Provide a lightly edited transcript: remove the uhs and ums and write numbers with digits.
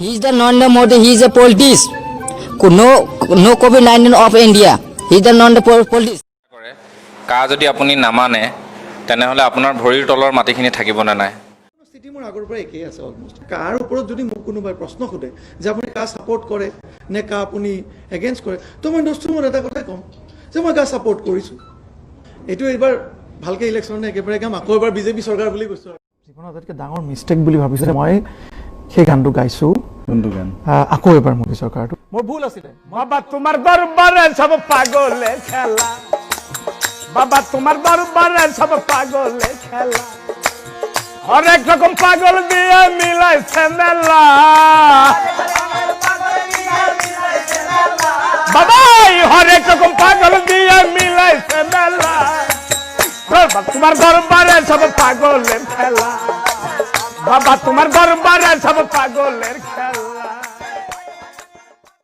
He is the Narendra Modi. He is a politics. No COVID-19 of India. He is the Narendra politics. কা যদি আপুনি নামানে তেনেহ'লে আপোনাৰ ভৰিৰ তলৰ মাটিখিনি থাকিব নে নাই? স্থিতি মোৰ আগৰ পৰা একেই আছে অলমোষ্ট। কাৰ ওপৰত যদি মোক কোনোবাই প্ৰশ্ন সোধে যে আপুনি কা ছাপোৰ্ট কৰে নে কা আপুনি এগেইনষ্ট কৰে, তো মই দস্তুৰ এটা কথাই ক'ম যে মই কা ছাপোৰ্ট কৰিছোঁ। এইটো এইবাৰ ভালকৈ ইলেকশ্যন একেবাৰে কাম আকৌ এবাৰ বিজেপি চৰকাৰ বুলি কৈছোঁ। জীৱনৰ আটাইতকৈ ডাঙৰ মিষ্টেক বুলি ভাবিছোঁ যে মই সেই গানটো গাইছোঁ। কোনটো গান? আকৌ এবাৰ মোদী চৰকাৰটো মোৰ ভুল আছিলে। বাবা তোমার দরবারে সব পাগলে খেলা, বাবা তোমার দরবারে সব পাগলে খেলা, হরেক রকম পাগল দিয়ে মিলাইছে মেলা, বাবা হরেক রকম পাগল দিয়ে মিলাইছে মেলা, বাবা তোমার দরবারে সব পাগলের খেলা, বাবা তোমার দরবারে সব পাগলের খেলা।